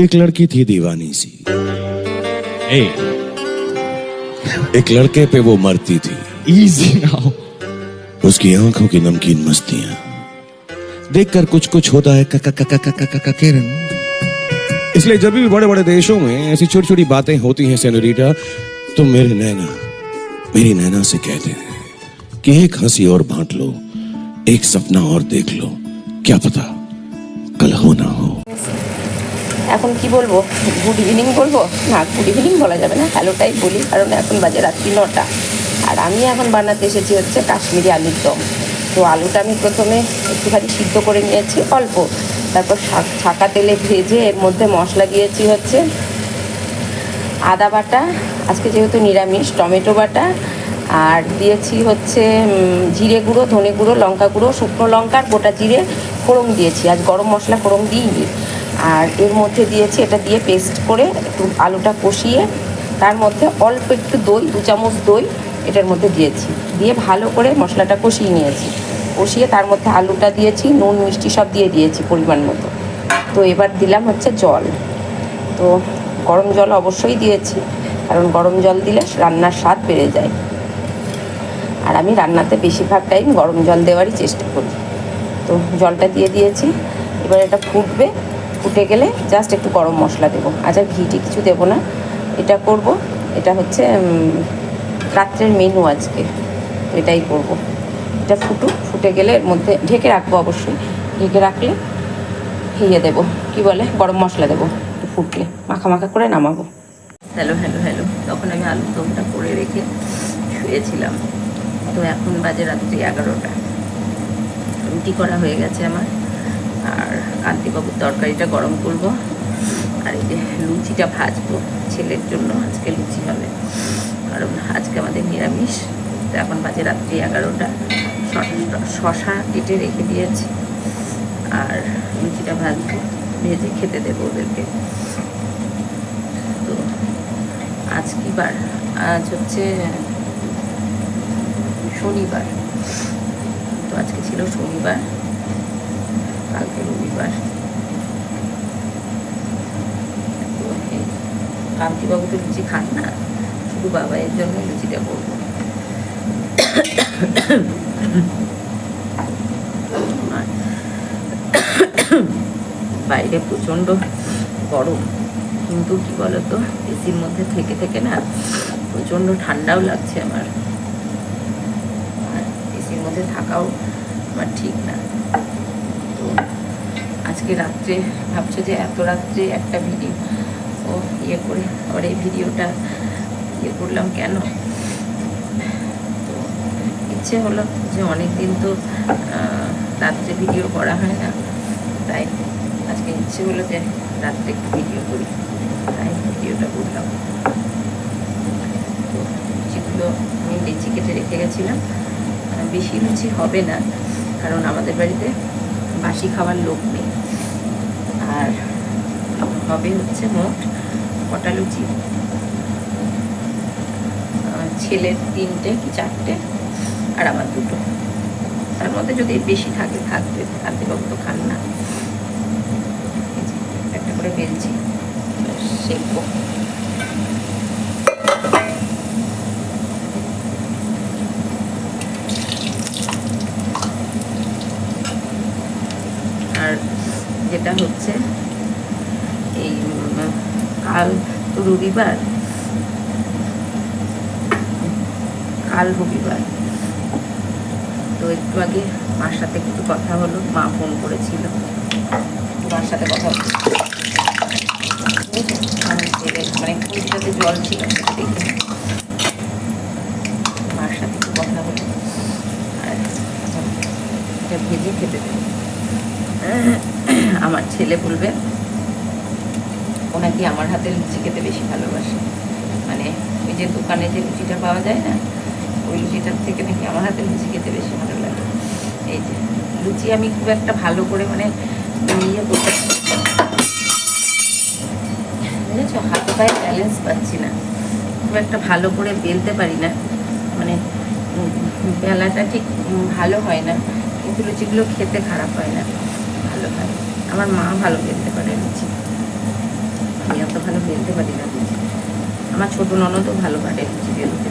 एक लड़की थी दीवानी सी, Hey, एक लड़के पे वो मरती थी। easy now. उसकी आंखों की नमकीन मस्तियां देखकर कुछ कुछ होता है किरण। इसलिए जब भी बड़े बड़े देशों में ऐसी छोटी छोटी बातें होती हैं सेनोरिटा, तो मेरी नैना से कहते हैं कि एक हंसी और बांट लो, एक सपना और देख लो, क्या पता कल हो ना हो। এখন কি বলবো, গুড ইভিনিং বলবো না, গুড ইভিনিং বলা যাবে না, হ্যালোটাই বলি, কারণ এখন বাজে রাত্রি 9টা। আর আমি এখন বানাতে এসেছি হচ্ছে কাশ্মীরি আলুর দম। তো আলুটা আমি প্রথমে একটুখানি সিদ্ধ করে নিয়েছি অল্প, তারপর ছাকা তেলে ভেজে এর মধ্যে মশলা দিয়েছি হচ্ছে আদা বাটা, আজকে যেহেতু নিরামিষ, টমেটো বাটা, আর দিয়েছি হচ্ছে জিরে গুঁড়ো, ধনে গুঁড়ো, লঙ্কা গুঁড়ো, শুকনো লঙ্কার গোটা জিরে ফোড়ন দিয়েছি, আজ গরম মশলা ফোড়ন দিইনি। আর এর মধ্যে দিয়েছি, এটা দিয়ে পেস্ট করে একটু আলুটা কষিয়ে তার মধ্যে অল্প একটু দই, 2 চামচ দই এটার মধ্যে দিয়েছি, দিয়ে ভালো করে মশলাটা কষিয়ে নিয়েছি। কষিয়ে তার মধ্যে আলুটা দিয়েছি, নুন মিষ্টি সব দিয়ে দিয়েছি পরিমাণ মতো। তো এবার দিলাম হচ্ছে জল। তো গরম জল অবশ্যই দিয়েছি, কারণ গরম জল দিলে রান্নার স্বাদ বেড়ে যায়। আর আমি রান্নাতে বেশিরভাগ টাইম গরম জল দেওয়ারই চেষ্টা করি। তো জলটা দিয়ে দিয়েছি, এবার এটা ফুটবে, ফুটে গেলে জাস্ট একটু গরম মশলা দেবো, আজ আর ঘিটি কিছু দেবো না। এটা করব, এটা হচ্ছে রাত্রের মেনু আজকে, এটাই করব। এটা ফুটে গেলে এর মধ্যে ঢেকে রাখবো, অবশ্যই ঢেকে রাখলে ইয়ে দেবো, কী বলে, গরম মশলা দেবো, একটু ফুটলে মাখা মাখা করে নামাবো। হ্যালো হ্যালো হ্যালো, তখন আমি আলুর দমটা করে রেখে শুয়েছিলাম। তো এখন বাজে রাত্রি 11টা, রুটি করা হয়ে গেছে আমার, আর কান্তিবাবুর তরকারিটা গরম করব, আর এই যে লুচিটা ভাজবো ছেলের জন্য, আজকে লুচি হবে, কারণ আজকে আমাদের নিরামিষ। তো এখন বাজে রাত্রি 11টা, শশা কেটে রেখে দিয়েছি, আর লুচিটা ভাজবো, ভেজে খেতে দেবো ওদেরকে। তো আজ কি বার? আজ হচ্ছে শনিবার। তো আজকে ছিল শনিবার, কালকে রবিবার। তো কান্তিবাবু তো লুচি খান না, শুধু বাবাইয়ের জন্য লুচিটা করবো। বাইরে প্রচণ্ড গরম, কিন্তু কি বলতো, এসির মধ্যে থেকে থেকে না প্রচণ্ড ঠান্ডাও লাগছে আমার, আর এসির মধ্যে থাকাও আমার ঠিক না। তো আজকে রাত্রে ভাবছো যে এত রাত্রে একটা ভিডিও ইয়ে করে আবার এই ভিডিওটা ইয়ে করলাম কেন? তো ইচ্ছে হলো যে অনেক দিন তো রাত্রে ভিডিও করা হয় না, তাই আজকে ইচ্ছে হলো যে রাত্রে একটু ভিডিও করি, তাই ভিডিওটা করলাম। তো লুচিগুলো আমি লেচি কেটে রেখে গেছিলাম, বেশি লুচি হবে না, কারণ আমাদের বাড়িতে বাসি খাওয়ার লোক নেই। আর হবে হচ্ছে মোট কটা লুচি, ছেলের 3টে কি 4টে, আর আমার 2টো, তার মধ্যে যদি বেশি থাকে থাকবে, কান্তিবাবু তো খান না। একটা করে বেলছি, শেখবো। আর যেটা হচ্ছে এই কাল তো রবিবার, কাল রবিবার, তো একটু আগে মার সাথে একটু কথা হলো, মা ফোন করেছিল, মার সাথে কথা হচ্ছে, মানে খুঁটিটাতে জল ছিল দেখে মার সাথে একটু কথা হলো, আর এটা ভেজে খেতে দেবো। আমার ছেলে বলবে ও নাকি আমার হাতে লুচি খেতে বেশি ভালোবাসে, মানে ওই যে দোকানে যে লুচিটা পাওয়া যায় না, ওই লুচিটার থেকে নাকি আমার হাতে লুচি খেতে বেশি ভালো লাগে। এই যে লুচি আমি খুব একটা ভালো করে মানে ইয়ে করতে, বুঝেছো, হাতে পায়ে ব্যালেন্স পাচ্ছি না, খুব একটা ভালো করে বেলতে পারি না, মানে বেলাটা ঠিক ভালো হয় না, কিন্তু লুচিগুলো খেতে খারাপ হয় না, ভালো হয়। আমার মা ভালো বেলতে পারে লুচি, পারি না লুচি। আমার ছোটো ননদও ভালো পারে লুচি বেলতে,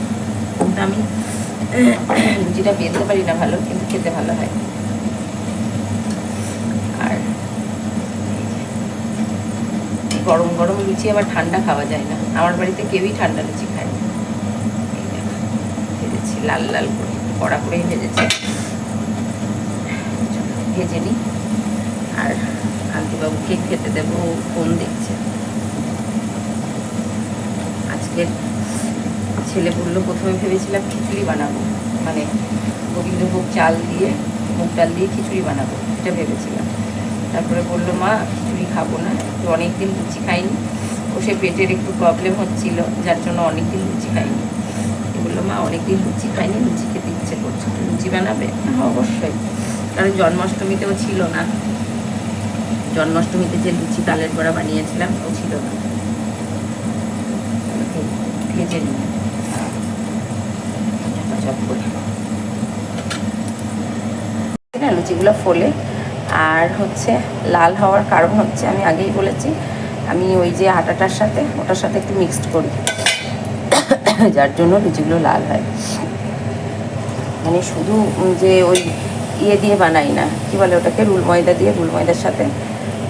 কিন্তু আমি লুচিটা বেলতে পারি না ভালো, কিন্তু খেতে ভালো হয়। আর গরম গরম লুচি আবার ঠান্ডা খাওয়া যায় না, আমার বাড়িতে কেউই ঠান্ডা লুচি খায় না। ভেজেছি লাল লাল করে, কড়া করেই ভেজেছি, ভেজে নিই। আর কান্তিবাবুকে খেতে দেবো, ফোন দেখছে। আজকে ছেলে বললো, প্রথমে ভেবেছিলাম খিচুড়ি বানাবো, মানে গোবিন্দভোগ চাল দিয়ে মুগ ডাল দিয়ে খিচুড়ি বানাবো, এটা ভেবেছিলাম। তারপরে বললো, মা খিচুড়ি খাবো না, তো অনেকদিন লুচি খাইনি, ও সে পেটের একটু প্রবলেম হচ্ছিল, যার জন্য অনেকদিন লুচি খাইনি। বললো, মা অনেকদিন লুচি খাইনি, লুচি খেতে ইচ্ছে করছে, লুচি বানাবে? হ্যাঁ অবশ্যই, কারণ জন্মাষ্টমীতেও ছিল না, জন্মাষ্টমীতে যে লুচি তালের বড়া বানিয়েছিলাম ও ছিল না। ভেজে নিই চপ করে না লুচিগুলো ফোলে। আর হচ্ছে লাল হওয়ার কারণ হচ্ছে, আমি আগেই বলেছি, আমি ওই যে আটাটার সাথে ওটার সাথে একটু মিক্সড করি, যার জন্য লুচিগুলো লাল হয়। মানে শুধু যে ওই ইয়ে দিয়ে বানাই না, কী বলে ওটাকে, রুল ময়দা দিয়ে, রুল ময়দার সাথে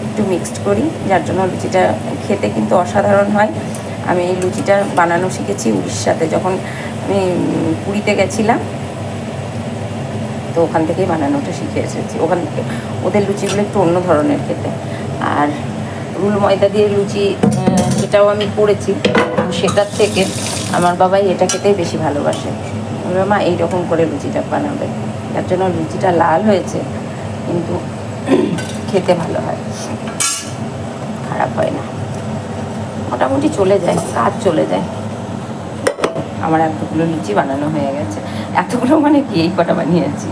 একটু মিক্সড করি, যার জন্য লুচিটা খেতে কিন্তু অসাধারণ হয়। আমি এই লুচিটা বানানো শিখেছি উড়িষ্যাতে, যখন আমি পুরীতে গেছিলাম, তো ওখান থেকেই বানানোটা শিখে এসেছি। ওখান থেকে ওদের লুচিগুলো একটু অন্য ধরনের খেতে। আর রুল ময়দা দিয়ে লুচি সেটাও আমি করেছি, সেটার থেকে আমার বাবাই এটা খেতেই বেশি ভালোবাসে। বলবে, মা এইরকম করে লুচিটা বানাবে, যার জন্য লুচিটা লাল হয়েছে, কিন্তু খেতে ভালো হয়, খারাপ হয় না, মোটামুটি চলে যায়, কাজ চলে যায়। আমার এতগুলো লুচি বানানো হয়ে গেছে, এতগুলো মানে কি, এই কটা বানিয়েছি।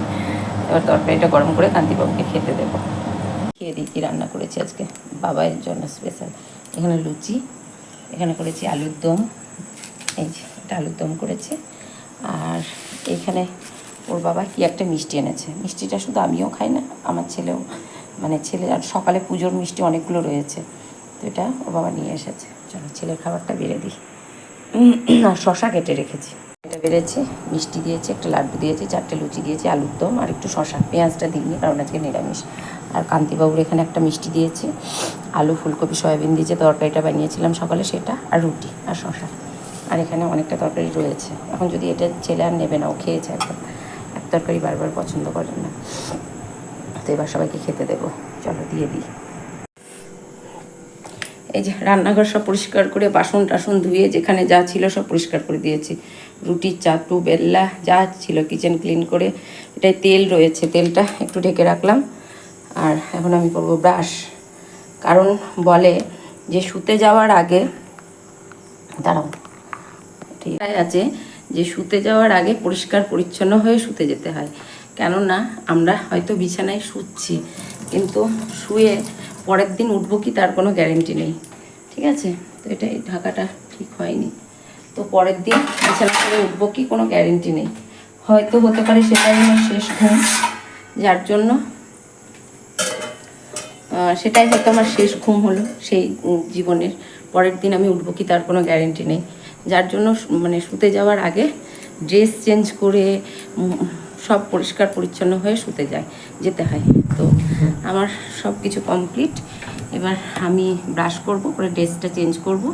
এবার তরকারিটা গরম করে কান্তিবাবুকে খেতে দেবো। খেয়ে দিই কী রান্না করেছি আজকে বাবাইয়ের জন্য স্পেশাল। এখানে লুচি, এখানে করেছি আলুর দম, এই যে এটা আলুর দম করেছি। আর এইখানে ওর বাবা কি একটা মিষ্টি এনেছে, মিষ্টিটা শুধু আমিও খাই না, আমার ছেলেও, মানে ছেলে, আর সকালে পুজোর মিষ্টি অনেকগুলো রয়েছে, তো এটা ওর বাবা নিয়ে এসেছে। চলো ছেলের খাবারটা বেড়ে দিই। আর শশা কেটে রেখেছি, এটা বেড়েছি, মিষ্টি দিয়েছি, একটা লাড্ডু দিয়েছি, 4টে লুচি দিয়েছি, আলুর দম আর একটু শশা, পেঁয়াজটা দিইনি কারণ আজকে নিরামিষ। আর কান্তিবাবুর এখানে একটা মিষ্টি দিয়েছি, আলু ফুলকপি সয়াবিন দিয়ে যে তরকারিটা বানিয়েছিলাম সকালে সেটা, আর রুটি আর শশা। আর এখানে অনেকটা তরকারি রয়েছে, এখন যদি এটা ছেলে আর নেবে না, ও খেয়েছে একদম, এক তরকারি বারবার পছন্দ করেন না, তো এবার সবাইকে খেতে দেবো। চলো দিয়ে দিই। এই যে রান্নাঘর সব পরিষ্কার করে, বাসন টাসন ধুয়ে যেখানে যা ছিল সব পরিষ্কার করে দিয়েছি, রুটির চাটু বেল্লা যা ছিল কিচেন ক্লিন করে। এটাই তেল রয়েছে, তেলটা একটু ঢেকে রাখলাম। আর এখন আমি করবো ব্রাশ, কারণ বলে যে শুতে যাওয়ার আগে, দাঁড়াও ঠিক আছে, যে শুতে যাওয়ার আগে পরিষ্কার পরিচ্ছন্ন হয়ে শুতে যেতে হয়। কেননা আমরা হয়তো বিছানায় শুচ্ছি, কিন্তু শুয়ে পরের দিন উঠবো কি তার কোনো গ্যারেন্টি নেই, ঠিক আছে? তো এটা এই ঢাকাটা ঠিক হয়নি, তো পরের দিন বিছানা করে উঠবো কি কোনো গ্যারেন্টি নেই, হয়তো হতে পারে সেটাই আমার শেষ ঘুম, যার জন্য সেটাই হয়তো আমার শেষ ঘুম হলো সেই জীবনের, পরের দিন আমি উঠবো কি তার কোনো গ্যারেন্টি নেই, যার জন্য মানে শুতে যাওয়ার আগে ড্রেস চেঞ্জ করে সব পরিষ্কার পরিচ্ছন্ন হয়ে শুতে যেতে হয়। তো আমার সব কিছু কমপ্লিট, এবার আমি ব্রাশ করব, করে ড্রেসটা চেঞ্জ করব,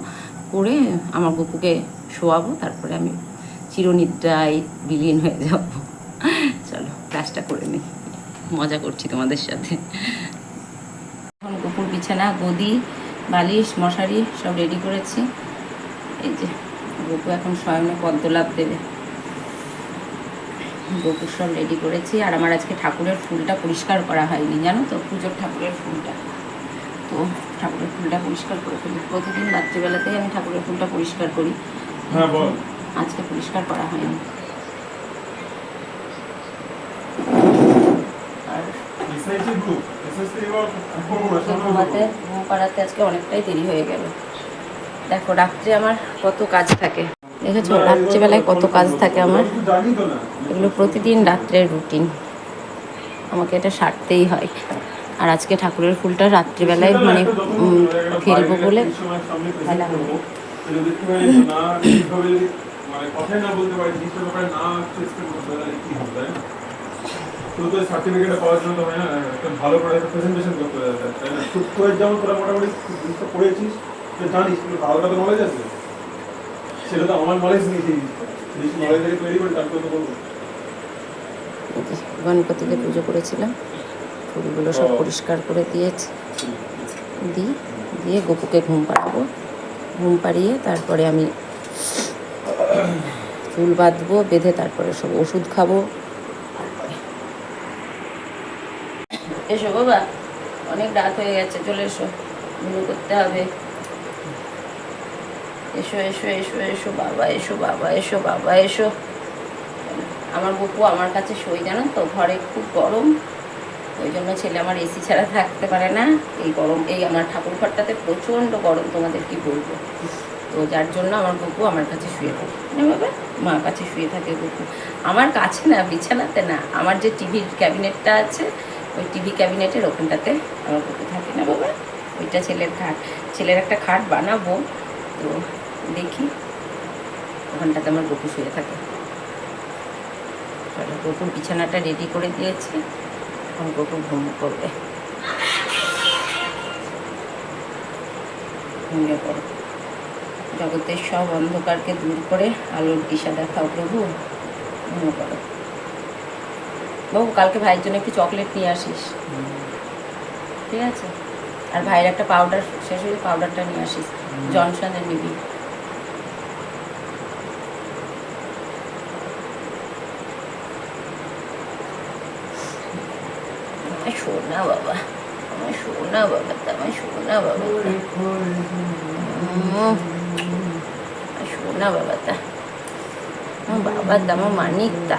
করে আমার গপুকে শোয়াবো, তারপরে আমি চিরনিদ্রায় বিলীন হয়ে যাব। চলো ব্রাশটা করে নিই, মজা করছি তোমাদের সাথে। এখন গপুর বিছানা, গদি, বালিশ, মশারি সব রেডি করেছি। এই যে গপু এখন শয়নে পদ্মলাভ দেবে, গপুর সব রেডি করেছি। আর আমার আজকে ঠাকুরের ফুলটা পরিষ্কার করা হয়নি, জানো তো, পুজোর ঠাকুরের ফুলটা, তো ঠাকুরের ফুলটা পরিষ্কার করে ফেলি। প্রতিদিন রাত্রিবেলাতেই আমি ঠাকুরের ফুলটা পরিষ্কার করি, আজকে পরিষ্কার করা হয়নি। আর ঘুমাতে ঘুম পাড়াতে আজকে অনেকটাই দেরি হয়ে গেল। দেখো রাত্রে আমার কত কাজ থাকে, দেখেছো রাত্রিবেলায় কত কাজ থাকে আমার, এগুলো প্রতিদিন রাত্রের রুটিন, আমাকে এটা সারতেই হয়। আর আজকে ঠাকুরের ফুলটা রাত্রিবেলায় মানে ফেলবো বলে ফেলা হলো, যদি একটুখানি না ঠিকভাবে যদি মানে কথাই না বলতে পারি, জিনিসটার ব্যাপারে না চেষ্টা করতে পারি, তাহলে কি হবে, তাই না? শুধু তো সার্টিফিকেটটা পাওয়ার জন্য তো হয় না, একটা ভালো করে একটা প্রেজেন্টেশন করতে হবে, তাই না? তোর যেমন তোরা মোটামুটি জিনিসটা পড়েছিস, তুই জানিস, কিন্তু হালকা তো নলেজ আছে, সেটা তো আমার নলেজ নেই, সেই জিনিসটা নলেজ থেকে তৈরি করে তারপরে তো বলবো। এই যে গণপতিকে পুজো করেছিলাম, ফুলগুলো সব পরিষ্কার করে দিয়েছি, দিয়ে গপুকে ঘুম পাড়াবো, ঘুম পাড়িয়ে তারপরে আমি চুল বাঁধবো, বেঁধে তারপরে সব ওষুধ খাবো। এসো বাবা, অনেক রাত হয়ে গেছে, চলে এসো, ঘুম করতে হবে। এসো এসো এসো এসো বাবা, এসো বাবা, এসো বাবা, এসো। আমার গপু আমার কাছে শোয়, জানো তো, ঘরে খুব গরম, ওই জন্য ছেলে আমার এসি ছাড়া থাকতে পারে না। এই গরম, এই আমার ঠাকুর ঘরটাতে প্রচণ্ড গরম, তোমাদের কি বলবো। তো যার জন্য আমার গপু আমার কাছে শুয়ে থাকে না বাবা, মা কাছে শুয়ে থাকে গপু। আমার কাছে না, বিছানাতে না, আমার যে টিভির ক্যাবিনেটটা আছে, ওই টিভি ক্যাবিনেটের ওখানটাতে আমার গপু থাকে না বাবা। ওইটা ছেলের খাট, ছেলের একটা খাট বানাবো, তো দেখি ওখানটাতে আমার গপু শুয়ে থাকে। গপুর বিছানাটা রেডি করে দিয়েছি, এখন গপু ঘুম করবে। ঘুমিয়ে পড়ো। জগতের সব অন্ধকারকে দূর করে আলোর দিশা দেখাও প্রভু, ঘুমিয়ে পড়ো। বাবু, কালকে ভাইয়ের জন্য একটু চকলেট নিয়ে আসিস, ঠিক আছে? আর ভাইয়ের একটা পাউডার শেষ হয়ে, পাউডারটা নিয়ে আসিস, জনসনের নিবি। শোনা বাবা, আমার শোনা বাবা, আমার শোনা বাবা, শোনা বাবাটা, আমার বাবাটা, আমার মানিকটা।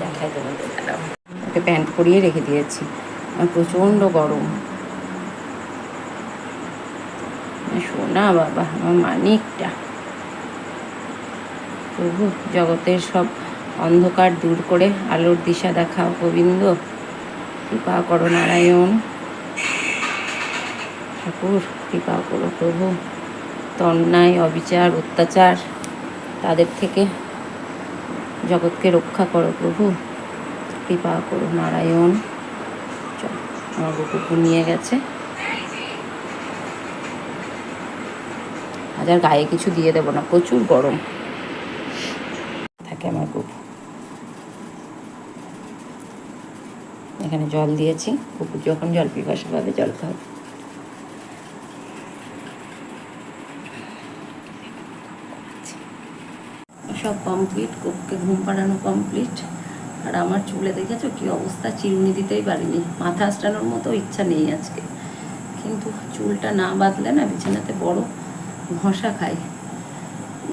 দেখাই তোমাদের, দাঁড়াও, ওকে প্যান্ট পরিয়ে রেখে দিয়েছি, আমার প্রচণ্ড গরম। শোনা বাবা, আমার মানিকটা। প্রভু, জগতের সব অন্ধকার দূর করে আলোর দিশা দেখাও গোবিন্দ, কৃপা করো নারায়ণ। ঠাকুর, কৃপা করো প্রভু, তো অন্যায় অবিচার অত্যাচার তাদের থেকে জগৎকে রক্ষা করো প্রভু, কৃপা করো নারায়ণ। চল, আমার গপু নিয়ে গেছে, আজ আর গায়ে কিছু দিয়ে দেবো না, প্রচুর গরম থাকে আমার গপু। এখানে জল দিয়েছি, গপু যখন জল পিপাসা পাবে জল খাবে। সব কমপ্লিট, গপুকে ঘুম পাড়ানো কমপ্লিট। আর আমার চুলে দেখেছো কি অবস্থা, চিরুনি দিতেই পারিনি, মাথা আঁচড়ানোর মতো ইচ্ছা নেই আজকে, কিন্তু চুলটা না বাঁধলে না বিছানাতে বড় ঘষা খাই,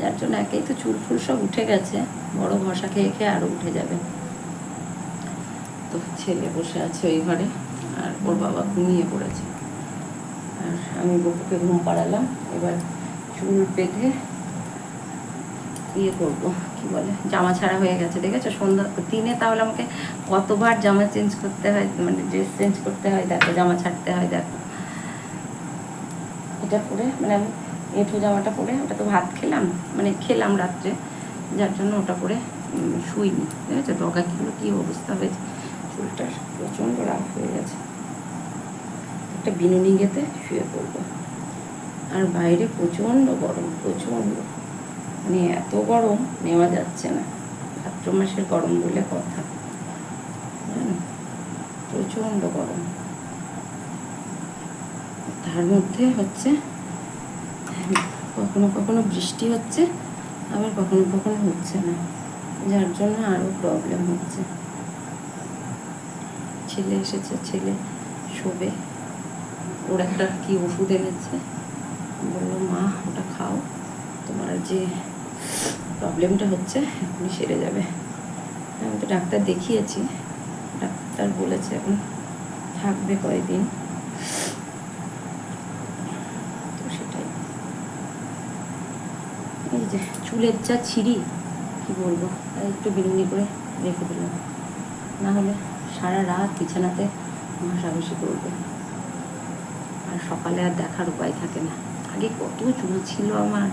যার জন্য একেই তো চুল ফুল সব উঠে গেছে, বড় ঘষা খেয়ে খেয়ে আরও উঠে যাবে। তো ছেলে বসে আছে ওই ঘরে, আর ওর বাবা ঘুমিয়ে পড়েছে, আর আমি গপুকে ঘুম পাড়ালাম। এবার চুল বেঁধে ইয়ে করবো, কি বলে, জামা ছাড়া হয়ে গেছে, দেখেছো সন্ধ্যা দিনে, তাহলে আমাকে কতবার জামা চেঞ্জ করতে হয়, মানে ড্রেস চেঞ্জ করতে হয়, দেখো জামা ছাড়তে হয়, দেখো এটা পরে, মানে আমি এঁঠো জামাটা পরে, ওটা তো ভাত খেলাম, মানে খেলাম রাত্রে, যার জন্য ওটা পরে শুইনি, ঠিক আছে? ডগাগুলো কী অবস্থা হয়েছে, চুলটা প্রচণ্ড রাগ হয়ে গেছে, একটা বিনুনি গেতে শুয়ে পড়বো। আর বাইরে প্রচণ্ড গরম, প্রচণ্ড, মানে এত গরম নেওয়া যাচ্ছে না, ভাদ্র মাসের গরম বলে কথা, প্রচণ্ড গরম। তার মধ্যে হচ্ছে কখনো কখনো বৃষ্টি হচ্ছে, আবার কখনো কখনো হচ্ছে না, যার জন্য আরও প্রবলেম হচ্ছে। ছেলে এসেছে, ছেলে শোবে, ওর একটা কি ওষুধ এনেছে, বললো মা ওটা খাও, তোমার যে প্রবলেমটা হচ্ছে এখনই সেরে যাবে। আমি তো ডাক্তার দেখিয়েছি, ডাক্তার বলেছে এখন থাকবে কয়েকদিন, তো সেটাই। এই যে চুলের যা ছিঁড়ি, কি বলবো, তাই একটু বিনুনি করে রেখে দিলাম, না হলে সারা রাত বিছানাতে ঘষাঘষি করবে, আর সকালে আর দেখার উপায় থাকে না। আগে কত চুল ছিল আমার,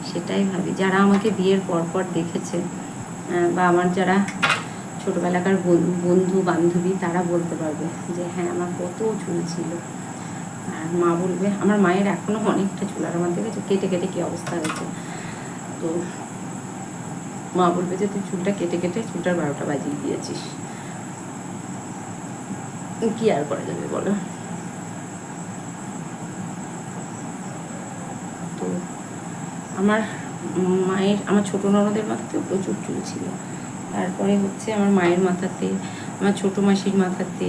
সেটাই ভাবি। যারা আমাকে বিয়ের পর পর দেখেছে বা আমার যারা ছোটোবেলাকার বন্ধু বান্ধবী, তারা বলতে পারবে যে হ্যাঁ আমার কত চুল ছিল। আর মা বলবে, আমার মায়ের এখনও অনেকটা চুল, আর আমার দেখেছে কেটে কেটে কী অবস্থা হয়েছে। তো মা বলবে যে তুই চুলটা কেটে কেটে চুলটার 12টা বাজিয়ে দিয়েছিস, কি আর করা যাবে বলো। তো আমার মায়ের, আমার ছোটো ননদের মাথাতেও প্রচুর চুল ছিল। তারপরে হচ্ছে আমার মায়ের মাথাতে, আমার ছোটো মাসির মাথাতে,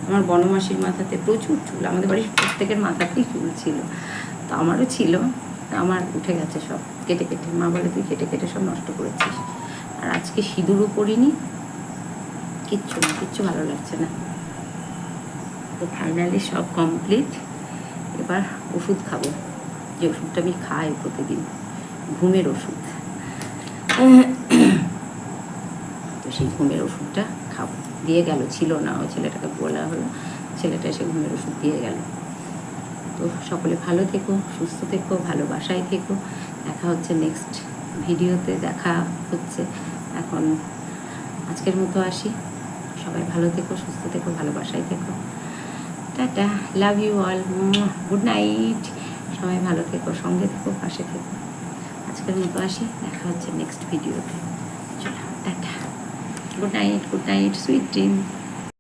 আমার বনমাসির মাথাতে প্রচুর চুল। আমাদের বাড়ির প্রত্যেকের মাথাতেই চুল ছিল, তো আমারও ছিল। আমার উঠে গেছে সব কেটে কেটে। মা বলে তুই কেটে কেটে সব নষ্ট করেছিস। আর আজকে সিঁদুরও পরিনি, কিচ্ছু না, কিচ্ছু ভালো লাগছে না। তো ফাইনালি সব কমপ্লিট। এবার ওষুধ খাবো, যে ওষুধটা আমি খাই প্রতিদিন, ঘুমের ওষুধ। তো সেই ঘুমের ওষুধটা খাবো। দিয়ে গেল, ছিল না, ওই ছেলেটাকে বলা হলো, ছেলেটা এসে ঘুমের ওষুধ দিয়ে গেল। তো সকলে ভালো থেকো, সুস্থ থেকো, ভালোবাসায় থেকো। দেখা হচ্ছে নেক্সট ভিডিওতে, দেখা হচ্ছে। এখন আজকের মতো আসি। সবাই ভালো থেকো, সুস্থ থেকো, ভালোবাসায় থেকো। Tata, love you all, good night. সবাই ভালো থেকো, সঙ্গে থেকো, পাশে থেকো। আজকের মতো আসি, দেখা হচ্ছে নেক্সট ভিডিওতে। চলো tata, good night, sweet dream.